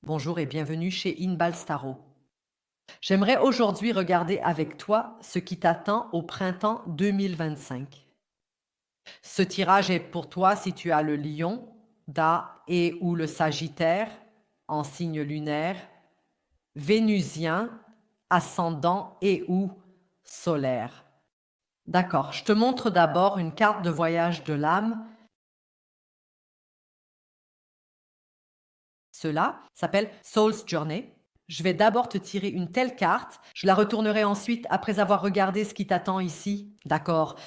Bonjour et bienvenue chez Inbal Staro. J'aimerais aujourd'hui regarder avec toi ce qui t'attend au printemps 2025. Ce tirage est pour toi si tu as le lion, Da et ou le sagittaire en signe lunaire, vénusien, ascendant et ou solaire. D'accord, je te montre d'abord une carte de voyage de l'âme. Cela s'appelle Soul's Journey. Je vais d'abord te tirer une telle carte, je la retournerai ensuite après avoir regardé ce qui t'attend ici. D'accord.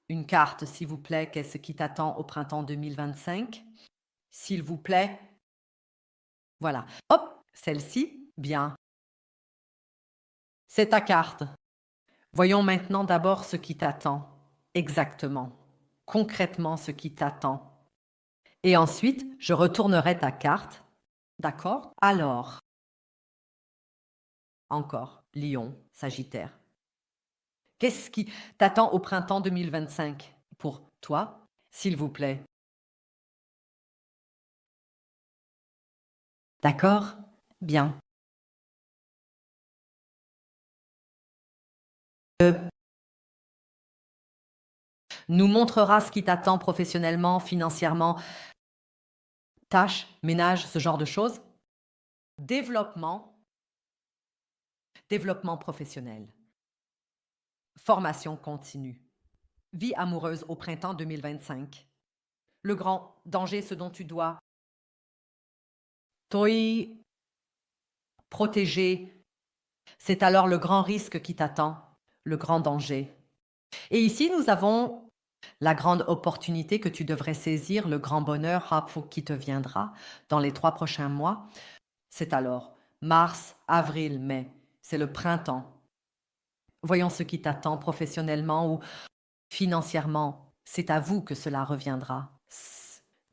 Une carte, s'il vous plaît, qu'est-ce qui t'attend au printemps 2025? S'il vous plaît. Voilà. Hop, celle-ci, bien. C'est ta carte. Voyons maintenant d'abord ce qui t'attend. Exactement. Concrètement ce qui t'attend. Et ensuite, je retournerai ta carte. D'accord? Alors, encore, Lion, Sagittaire. Qu'est-ce qui t'attend au printemps 2025 pour toi, s'il vous plaît? D'accord? Bien. Nous montrera ce qui t'attend professionnellement, financièrement, tâches, ménage, ce genre de choses. Développement, développement professionnel, formation continue, vie amoureuse au printemps 2025. Le grand danger, ce dont tu dois toi protéger, c'est alors le grand risque qui t'attend, le grand danger. Et ici, nous avons la grande opportunité que tu devrais saisir, le grand bonheur qui te viendra dans les 3 prochains mois. C'est alors mars, avril, mai. C'est le printemps. Voyons ce qui t'attend professionnellement ou financièrement. C'est à vous que cela reviendra.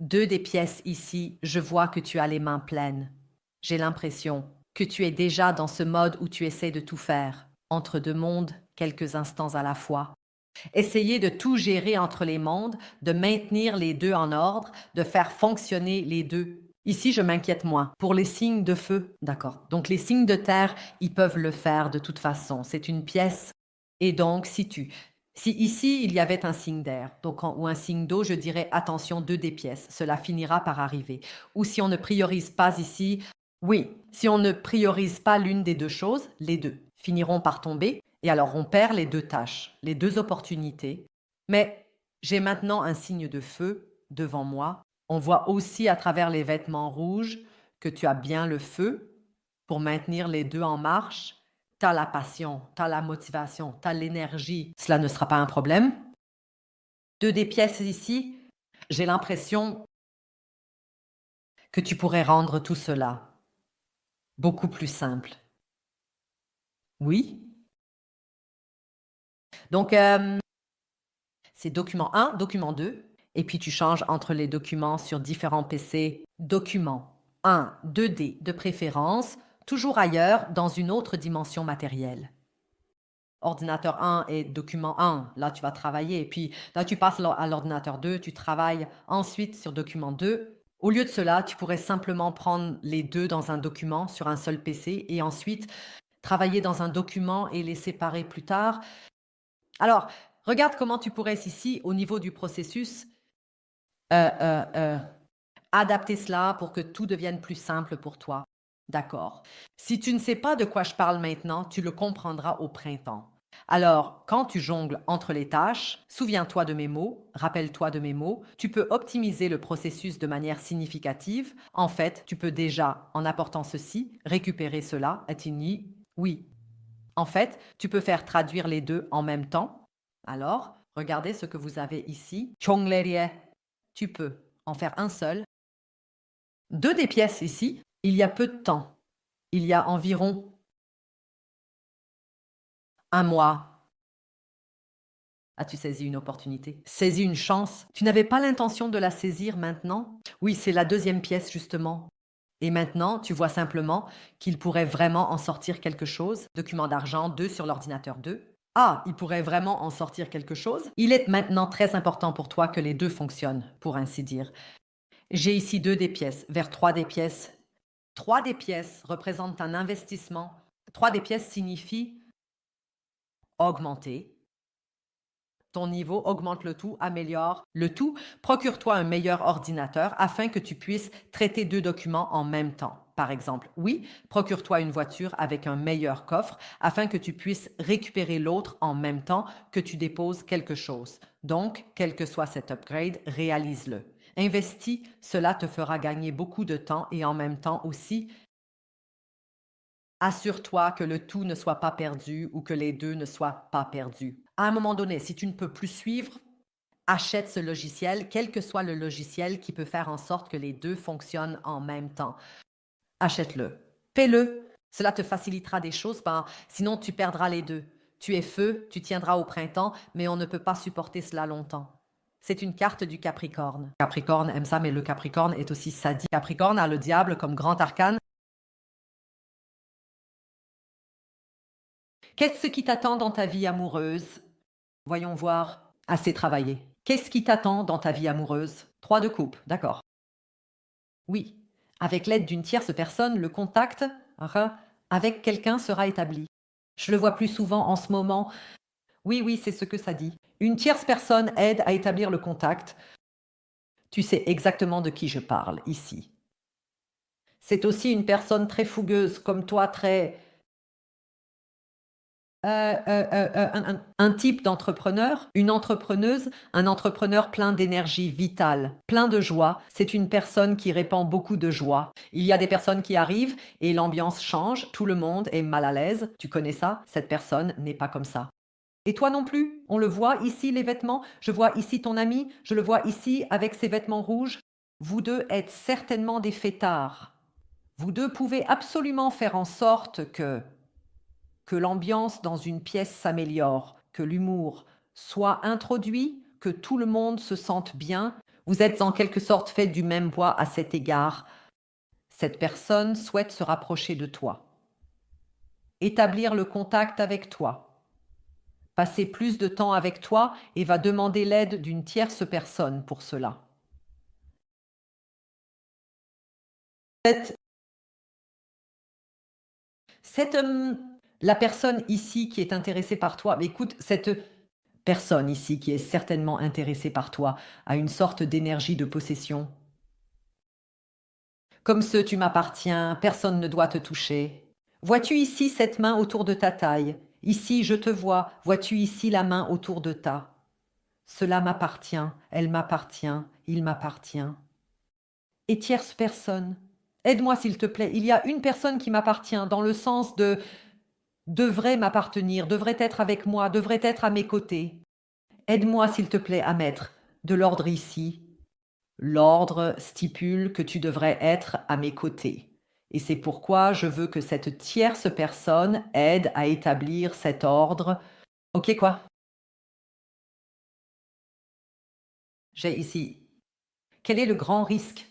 Deux des pièces ici, je vois que tu as les mains pleines. J'ai l'impression que tu es déjà dans ce mode où tu essaies de tout faire, entre deux mondes, quelques instants à la fois. Essayer de tout gérer entre les mondes, de maintenir les deux en ordre, de faire fonctionner les deux. Ici, je m'inquiète moins. Pour les signes de feu, d'accord. Donc les signes de terre, ils peuvent le faire de toute façon. C'est une pièce. Et donc, si ici il y avait un signe d'air, ou un signe d'eau, je dirais attention, deux des pièces. Cela finira par arriver. Ou si on ne priorise pas ici, oui, si on ne priorise pas l'une des deux choses, les deux finiront par tomber. Et alors, on perd les deux tâches, les deux opportunités. Mais j'ai maintenant un signe de feu devant moi. On voit aussi à travers les vêtements rouges que tu as bien le feu pour maintenir les deux en marche. Tu as la passion, tu as la motivation, tu as l'énergie. Cela ne sera pas un problème. Deux des pièces ici, j'ai l'impression que tu pourrais rendre tout cela beaucoup plus simple. Oui. Donc, c'est document 1, document 2, et puis tu changes entre les documents sur différents PC. Document 1, 2D de préférence, toujours ailleurs dans une autre dimension matérielle. Ordinateur 1 et document 1, là tu vas travailler, et puis là tu passes à l'ordinateur 2, tu travailles ensuite sur document 2. Au lieu de cela, tu pourrais simplement prendre les deux dans un document sur un seul PC et ensuite travailler dans un document et les séparer plus tard. Alors, regarde comment tu pourrais ici, au niveau du processus, euh, euh, euh, adapter cela pour que tout devienne plus simple pour toi. D'accord. Si tu ne sais pas de quoi je parle maintenant, tu le comprendras au printemps. Alors, quand tu jongles entre les tâches, souviens-toi de mes mots, rappelle-toi de mes mots, tu peux optimiser le processus de manière significative. En fait, tu peux déjà, en apportant ceci, récupérer cela, atteigner. Oui. En fait, tu peux faire traduire les deux en même temps. Alors, regardez ce que vous avez ici. Chonglerie. Tu peux en faire un seul. Deux des pièces ici, il y a peu de temps. Il y a environ un mois. As-tu saisi une opportunité? Saisi une chance? Tu n'avais pas l'intention de la saisir maintenant? Oui, c'est la deuxième pièce justement. Et maintenant, tu vois simplement qu'il pourrait vraiment en sortir quelque chose. Document d'argent 2 sur l'ordinateur 2. Ah, il pourrait vraiment en sortir quelque chose. Il est maintenant très important pour toi que les deux fonctionnent, pour ainsi dire. J'ai ici 2 des pièces, vers 3 des pièces. 3 des pièces représentent un investissement. 3 des pièces signifie augmenter. Ton niveau augmente le tout, améliore le tout. Procure-toi un meilleur ordinateur afin que tu puisses traiter 2 documents en même temps. Par exemple, oui, procure-toi une voiture avec un meilleur coffre afin que tu puisses récupérer l'autre en même temps que tu déposes quelque chose. Donc, quel que soit cet upgrade, réalise-le. Investis, cela te fera gagner beaucoup de temps et en même temps aussi, assure-toi que le tout ne soit pas perdu ou que les 2 ne soient pas perdus. À un moment donné, si tu ne peux plus suivre, achète ce logiciel, quel que soit le logiciel qui peut faire en sorte que les 2 fonctionnent en même temps. Achète-le. Fais-le. Cela te facilitera des choses, sinon tu perdras les 2. Tu es feu, tu tiendras au printemps, mais on ne peut pas supporter cela longtemps. C'est une carte du Capricorne. Capricorne aime ça, mais le Capricorne est aussi sadique. Capricorne a le diable comme grand arcane. Qu'est-ce qui t'attend dans ta vie amoureuse? Voyons voir. Assez travaillé. Qu'est-ce qui t'attend dans ta vie amoureuse? 3 de coupe, d'accord. Oui. Avec l'aide d'une tierce personne, le contact avec quelqu'un sera établi. Je le vois plus souvent en ce moment. Oui, oui, c'est ce que ça dit. Une tierce personne aide à établir le contact. Tu sais exactement de qui je parle ici. C'est aussi une personne très fougueuse, comme toi, très un type d'entrepreneur, une entrepreneuse, un entrepreneur plein d'énergie vitale, plein de joie. C'est une personne qui répand beaucoup de joie. Il y a des personnes qui arrivent et l'ambiance change, tout le monde est mal à l'aise. Tu connais ça? Cette personne n'est pas comme ça. Et toi non plus? On le voit ici, les vêtements. Je vois ici ton ami. Je le vois ici avec ses vêtements rouges. Vous deux êtes certainement des fêtards. Vous deux pouvez absolument faire en sorte que l'ambiance dans une pièce s'améliore, que l'humour soit introduit, que tout le monde se sente bien. Vous êtes en quelque sorte fait du même bois à cet égard. Cette personne souhaite se rapprocher de toi, établir le contact avec toi, passer plus de temps avec toi et va demander l'aide d'une tierce personne pour cela. Cette, cette la personne ici qui est intéressée par toi, écoute, cette personne ici qui est certainement intéressée par toi a une sorte d'énergie de possession. Comme ce tu m'appartiens, personne ne doit te toucher. Vois-tu ici cette main autour de ta taille? Ici je te vois, vois-tu ici la main autour de ta? Cela m'appartient, elle m'appartient, il m'appartient. Et tierce personne, aide-moi s'il te plaît, il y a une personne qui m'appartient dans le sens de devrait m'appartenir, devrait être avec moi, devrait être à mes côtés. Aide-moi s'il te plaît à mettre de l'ordre ici. L'ordre stipule que tu devrais être à mes côtés. Et c'est pourquoi je veux que cette tierce personne aide à établir cet ordre. Ok quoi? J'ai ici. Quel est le grand risque?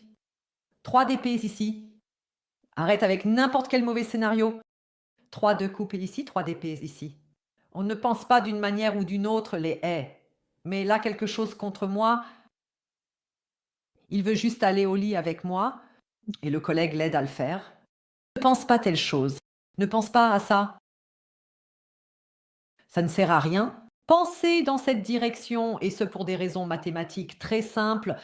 3 d'épée ici. Arrête avec n'importe quel mauvais scénario. 3 de coupe ici, 3 d'épée ici. On ne pense pas d'une manière ou d'une autre les haies. Mais là, quelque chose contre moi, il veut juste aller au lit avec moi, et le collègue l'aide à le faire. Ne pense pas telle chose. Ne pense pas à ça. Ça ne sert à rien. Pensez dans cette direction, et ce pour des raisons mathématiques très simples.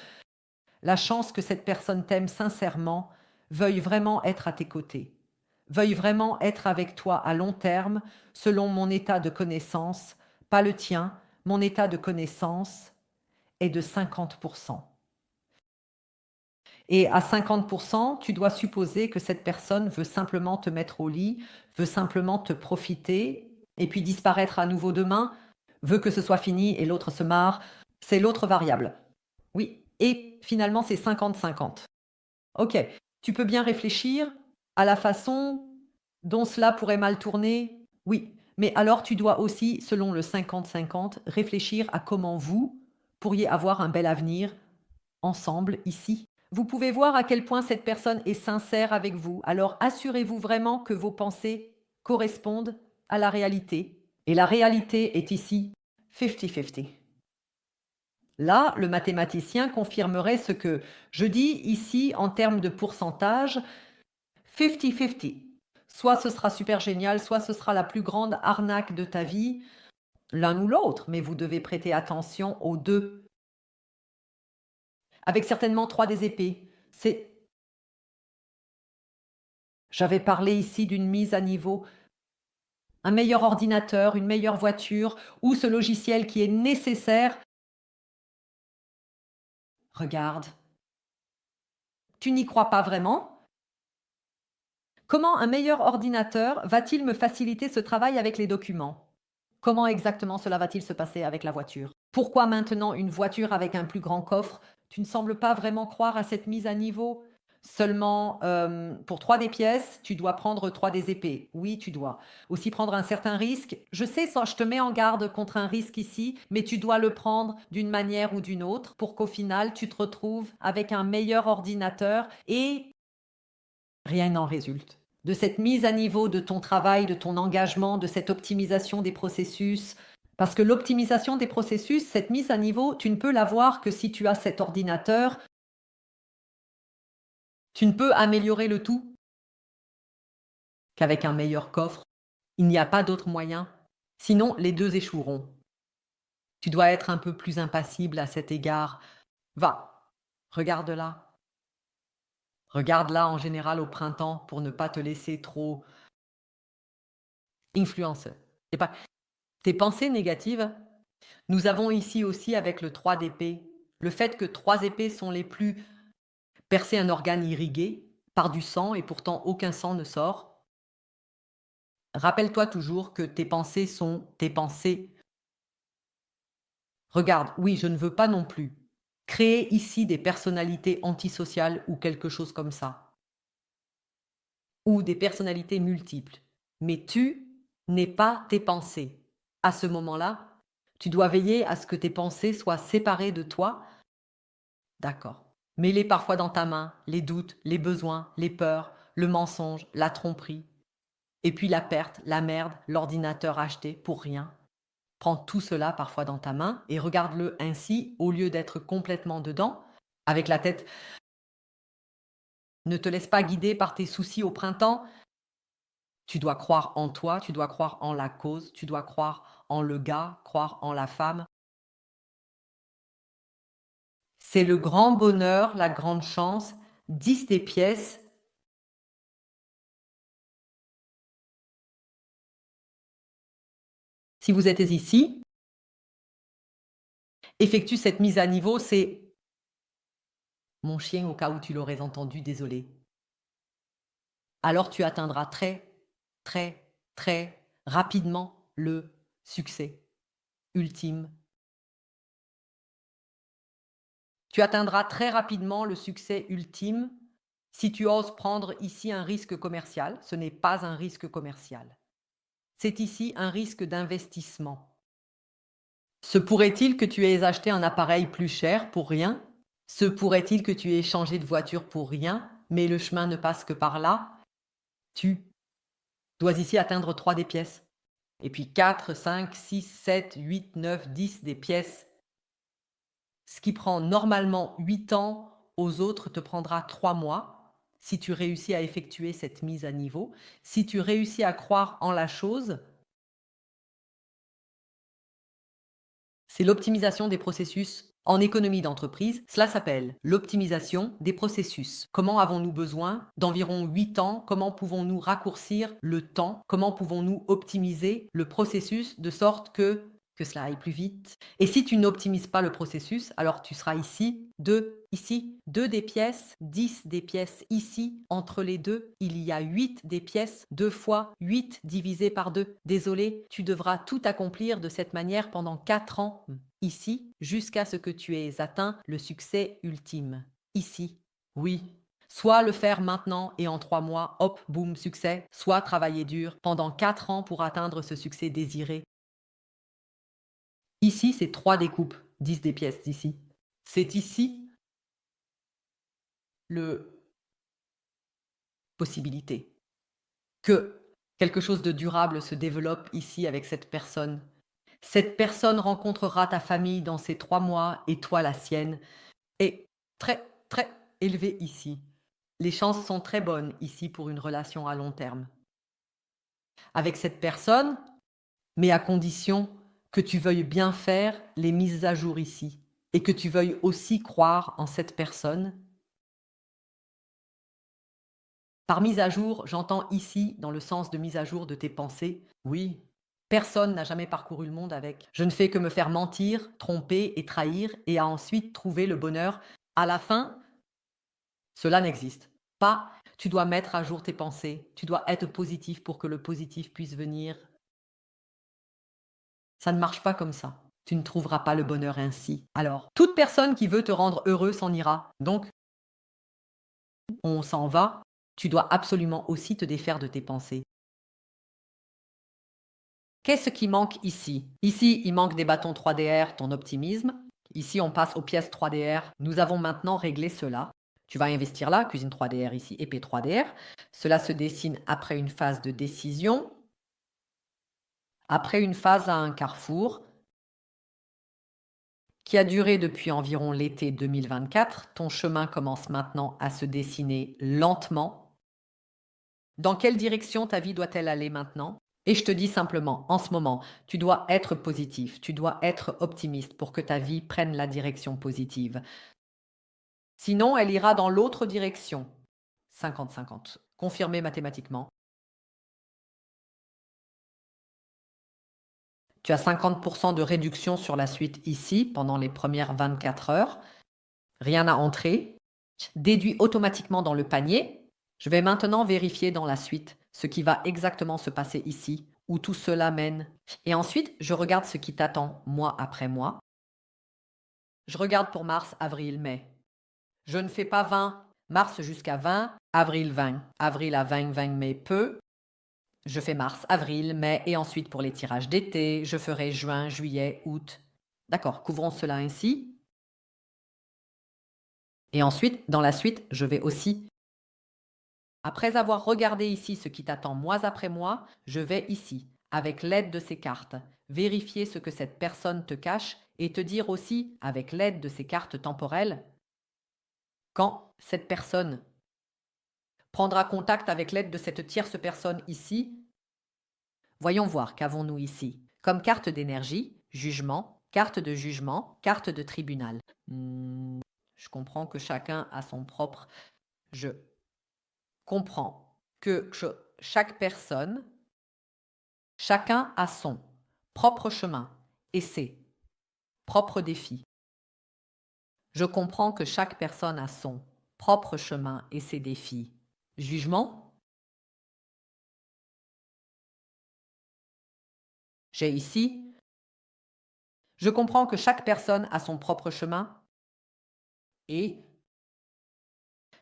La chance que cette personne t'aime sincèrement, veuille vraiment être à tes côtés, veuille vraiment être avec toi à long terme, selon mon état de connaissance, pas le tien, mon état de connaissance est de 50%. Et à 50%, tu dois supposer que cette personne veut simplement te mettre au lit, veut simplement te profiter, et puis disparaître à nouveau demain, veut que ce soit fini et l'autre se marre. C'est l'autre variable. Oui, et finalement c'est 50-50. Ok, tu peux bien réfléchir à la façon dont cela pourrait mal tourner. Oui, mais alors tu dois aussi, selon le 50-50, réfléchir à comment vous pourriez avoir un bel avenir ensemble ici. Vous pouvez voir à quel point cette personne est sincère avec vous. Alors assurez-vous vraiment que vos pensées correspondent à la réalité. Et la réalité est ici 50-50. Là, le mathématicien confirmerait ce que je dis ici en termes de pourcentage, 50-50. Soit ce sera super génial, soit ce sera la plus grande arnaque de ta vie, l'un ou l'autre, mais vous devez prêter attention aux deux. Avec certainement 3 des épées. J'avais parlé ici d'une mise à niveau, un meilleur ordinateur, une meilleure voiture ou ce logiciel qui est nécessaire. Regarde, tu n'y crois pas vraiment? Comment un meilleur ordinateur va-t-il me faciliter ce travail avec les documents? Comment exactement cela va-t-il se passer avec la voiture? Pourquoi maintenant une voiture avec un plus grand coffre? Tu ne sembles pas vraiment croire à cette mise à niveau? Seulement, pour 3 des pièces, tu dois prendre 3 des épées. Oui, tu dois. Aussi prendre un certain risque. Je sais ça, je te mets en garde contre un risque ici, mais tu dois le prendre d'une manière ou d'une autre pour qu'au final, tu te retrouves avec un meilleur ordinateur et rien n'en résulte. De cette mise à niveau de ton travail, de ton engagement, de cette optimisation des processus. Parce que l'optimisation des processus, cette mise à niveau, tu ne peux l'avoir que si tu as cet ordinateur. Tu ne peux améliorer le tout qu'avec un meilleur coffre. Il n'y a pas d'autre moyen. Sinon, les deux échoueront. Tu dois être un peu plus impassible à cet égard. Va, regarde-la. Regarde-la en général au printemps pour ne pas te laisser trop influencer. Tes pensées négatives. Nous avons ici aussi avec le 3 d'épée, le fait que 3 épées sont les plus percer un organe irrigué par du sang et pourtant aucun sang ne sort. Rappelle-toi toujours que tes pensées sont tes pensées. Regarde, oui, je ne veux pas non plus créer ici des personnalités antisociales ou quelque chose comme ça, ou des personnalités multiples. Mais tu n'es pas tes pensées. À ce moment-là, tu dois veiller à ce que tes pensées soient séparées de toi. D'accord. Mets-les parfois dans ta main, les doutes, les besoins, les peurs, le mensonge, la tromperie. Et puis la perte, la merde, l'ordinateur acheté pour rien. Prends tout cela parfois dans ta main et regarde-le ainsi au lieu d'être complètement dedans, avec la tête. Ne te laisse pas guider par tes soucis au printemps. Tu dois croire en toi, tu dois croire en la cause, tu dois croire en le gars, croire en la femme. C'est le grand bonheur, la grande chance. 10 des pièces. Si vous êtes ici, effectue cette mise à niveau, c'est mon chien au cas où tu l'aurais entendu, désolé. Alors tu atteindras très, très, très rapidement le succès ultime. Tu atteindras très rapidement le succès ultime si tu oses prendre ici un risque commercial. Ce n'est pas un risque commercial. C'est ici un risque d'investissement. Se pourrait-il que tu aies acheté un appareil plus cher pour rien? Se pourrait-il que tu aies changé de voiture pour rien, mais le chemin ne passe que par là? Tu dois ici atteindre 3 des pièces. Et puis 4, 5, 6, 7, 8, 9, 10 des pièces. Ce qui prend normalement 8 ans, aux autres te prendra 3 mois si tu réussis à effectuer cette mise à niveau. Si tu réussis à croire en la chose, c'est l'optimisation des processus. En économie d'entreprise, cela s'appelle l'optimisation des processus. Comment avons-nous besoin d'environ 8 ans? Comment pouvons-nous raccourcir le temps? Comment pouvons-nous optimiser le processus de sorte que cela aille plus vite? Et si tu n'optimises pas le processus, alors tu seras ici, 2 des pièces, 10 des pièces ici. Entre les deux, il y a 8 des pièces, 2 fois 8 divisé par 2. Désolé, tu devras tout accomplir de cette manière pendant 4 ans. Ici, jusqu'à ce que tu aies atteint le succès ultime. Ici, oui. Soit le faire maintenant et en 3 mois, hop, boum, succès. Soit travailler dur pendant 4 ans pour atteindre ce succès désiré. Ici, c'est 3 découpes, 10 des pièces d'ici. C'est ici le possibilité que quelque chose de durable se développe ici avec cette personne. Cette personne rencontrera ta famille dans ces 3 mois et toi la sienne est très, très élevée ici. Les chances sont très bonnes ici pour une relation à long terme. Avec cette personne, mais à condition que tu veuilles bien faire les mises à jour ici et que tu veuilles aussi croire en cette personne. Par mise à jour, j'entends ici dans le sens de mise à jour de tes pensées. Oui, personne n'a jamais parcouru le monde avec. Je ne fais que me faire mentir, tromper et trahir et à ensuite trouver le bonheur. À la fin, cela n'existe pas. Tu dois mettre à jour tes pensées. Tu dois être positif pour que le positif puisse venir. Ça ne marche pas comme ça. Tu ne trouveras pas le bonheur ainsi. Alors, toute personne qui veut te rendre heureux s'en ira. Donc, on s'en va. Tu dois absolument aussi te défaire de tes pensées. Qu'est-ce qui manque ici? Ici, il manque des bâtons 3DR, ton optimisme. Ici, on passe aux pièces 3DR. Nous avons maintenant réglé cela. Tu vas investir là, cuisine 3DR ici, épée 3DR. Cela se dessine après une phase de décision, après une phase à un carrefour qui a duré depuis environ l'été 2024. Ton chemin commence maintenant à se dessiner lentement. Dans quelle direction ta vie doit-elle aller maintenant? Et je te dis simplement, en ce moment, tu dois être positif, tu dois être optimiste pour que ta vie prenne la direction positive. Sinon, elle ira dans l'autre direction. 50-50. Confirmé mathématiquement. Tu as 50% de réduction sur la suite ici pendant les premières 24 heures. Rien à entrer. Déduis automatiquement dans le panier. Je vais maintenant vérifier dans la suite ce qui va exactement se passer ici, où tout cela mène. Et ensuite, je regarde ce qui t'attend mois après mois. Je regarde pour mars, avril, mai. Je ne fais pas 20, mars jusqu'à 20, avril 20. Avril à 20, 20 mai peu. Je fais mars, avril, mai et ensuite pour les tirages d'été, je ferai juin, juillet, août. D'accord, couvrons cela ainsi. Et ensuite, dans la suite, je vais aussi, après avoir regardé ici ce qui t'attend mois après mois, je vais ici, avec l'aide de ces cartes, vérifier ce que cette personne te cache et te dire aussi, avec l'aide de ces cartes temporelles, quand cette personne prendra contact avec l'aide de cette tierce personne ici. Voyons voir, qu'avons-nous ici? Comme carte d'énergie, jugement, carte de jugement, carte de tribunal. Je comprends que chacun a son propre... Je comprends que chaque personne, chacun a son propre chemin et ses propres défis. Je comprends que chaque personne a son propre chemin et ses défis. Jugement. J'ai ici. Je comprends que chaque personne a son propre chemin et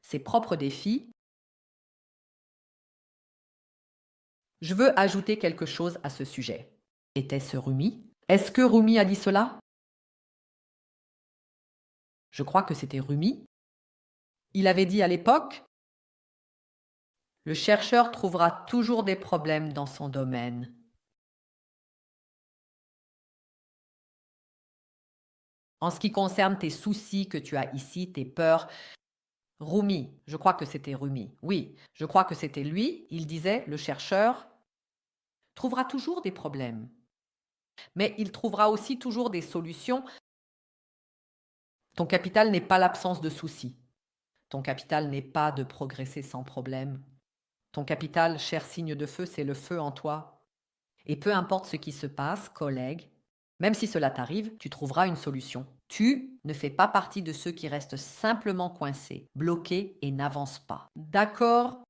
ses propres défis. Je veux ajouter quelque chose à ce sujet. Était-ce Rumi? Est-ce que Rumi a dit cela? Je crois que c'était Rumi. Il avait dit à l'époque, le chercheur trouvera toujours des problèmes dans son domaine. En ce qui concerne tes soucis que tu as ici, tes peurs, Rumi, je crois que c'était Rumi. Oui, je crois que c'était lui. Il disait, le chercheur trouvera toujours des problèmes. Mais il trouvera aussi toujours des solutions. Ton capital n'est pas l'absence de soucis. Ton capital n'est pas de progresser sans problème. Ton capital, cher signe de feu, c'est le feu en toi. Et peu importe ce qui se passe, collègue, même si cela t'arrive, tu trouveras une solution. Tu ne fais pas partie de ceux qui restent simplement coincés, bloqués et n'avancent pas. D'accord?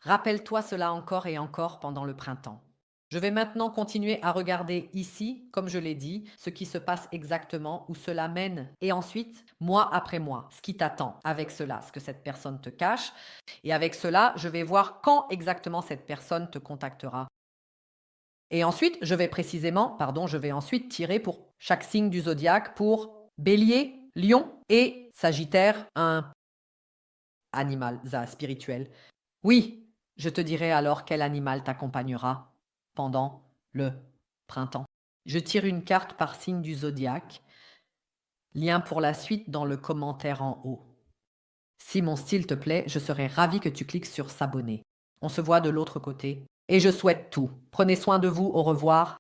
Rappelle-toi cela encore et encore pendant le printemps. Je vais maintenant continuer à regarder ici, comme je l'ai dit, ce qui se passe exactement, où cela mène. Et ensuite, mois après mois, ce qui t'attend avec cela, ce que cette personne te cache. Et avec cela, je vais voir quand exactement cette personne te contactera. Et ensuite, je vais ensuite tirer pour chaque signe du zodiaque pour Bélier, Lion et Sagittaire, un animal spirituel. Oui, je te dirai alors quel animal t'accompagnera pendant le Printemps. Je tire une carte par signe du zodiaque. Lien pour la suite dans le commentaire en haut. Si mon style te plaît, je serais ravie que tu cliques sur s'abonner. On se voit de l'autre côté. Et je souhaite tout. Prenez soin de vous, au revoir.